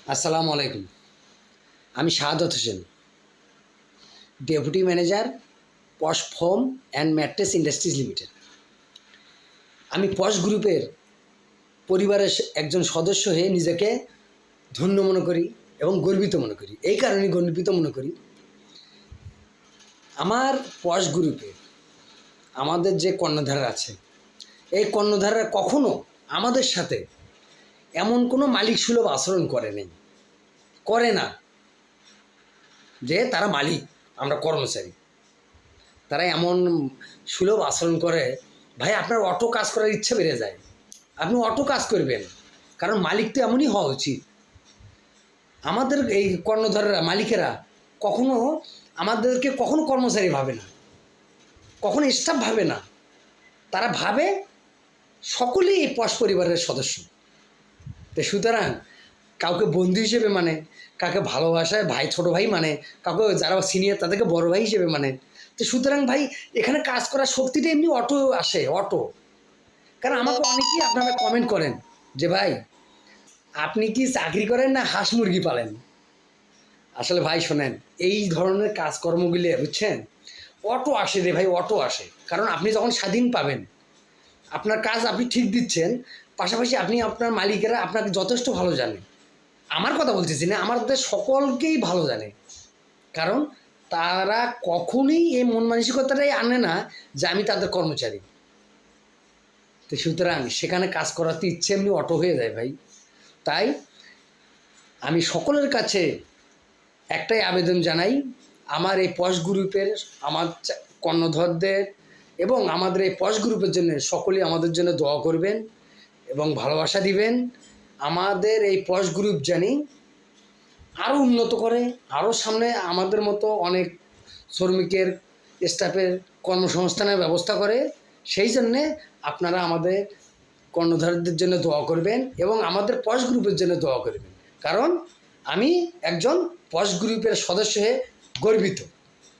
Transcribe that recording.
আসসালামু আলাইকুম। আমি Shahadat Hossain, deputy manager, Posh foam and mattress industries limited. আমি পশ গ্রুপের পরিবারের একজন সদস্য হয়ে নিজেকে ধন্য মনে করি এবং গর্বিত মনে করি। এই কারণে গর্বিত মনে করি, আমার পশ গ্রুপে আমাদের যে কর্ণধার আছে, এই কর্ণধাররা কখনো আমাদের সাথে এমন কোনো মালিক সুলভ আচরণ করে না যে তারা মালিক, আমরা কর্মচারী। তারা এমন সুলভ আচরণ করে, ভাই আপনার অটো কাজ করার ইচ্ছে বেড়ে যায়, আপনি অটো কাজ করবেন, কারণ মালিক তো এমনই হওয়া উচিত। আমাদের এই কর্ণধাররা, মালিকেরা কখনো আমাদেরকে কখনো কর্মচারী ভাবে না, কখনো স্টাফ ভাবে না। তারা ভাবে সকলেই এই পশ পরিবারের সদস্য। তো সুতরাং কাউকে বন্ধু হিসেবে মানে, কাউকে ভালোবাসায় ভাই, ছোট ভাই মানে, কাউকে যারা সিনিয়র তাদেরকে বড় ভাই হিসেবে মানে। তো সুতরাং ভাই এখানে কাজ করার শক্তিটা এমনি অটো আসে, অটো। কারণ আমাকে অনেকেই আপনারা কমেন্ট করেন যে ভাই আপনি কি চাকরি করেন না হাঁস মুরগি পালেন। আসলে ভাই শোনেন, এই ধরনের কাজকর্মগুলি বুঝছেন, অটো আসে রে ভাই, অটো আসে। কারণ আপনি যখন স্বাধীন পাবেন, আপনার কাজ আপনি ঠিক দিচ্ছেন, পাশাপাশি আপনি আপনার মালিকেরা আপনাকে যথেষ্ট ভালো জানে। আমার কথা বলতেছি না, আমাদের সকলকেই ভালো জানে। কারণ তারা কখনোই এই মন মানসিকতাটাই আনে না যে আমি তাদের কর্মচারী। তো সুতরাং সেখানে কাজ করাতে ইচ্ছে এমনি অটো হয়ে যায় ভাই। তাই আমি সকলের কাছে একটাই আবেদন জানাই, আমার এই পশ গ্রুপের আমার কর্ণধরদের এবং আমাদের এই পশ গ্রুপের জন্য সকলেই আমাদের জন্য দোয়া করবেন এবং ভালোবাসা দিবেন। আমাদের এই পশ গ্রুপ জানি আরও উন্নত করে, আরও সামনে আমাদের মতো অনেক শ্রমিকের, স্টাফের কর্মসংস্থানের ব্যবস্থা করে। সেই জন্যে আপনারা আমাদের কর্ণধারদের জন্য দোয়া করবেন এবং আমাদের পশ গ্রুপের জন্য দোয়া করবেন। কারণ আমি একজন পশ গ্রুপের সদস্য হয়ে গর্বিত।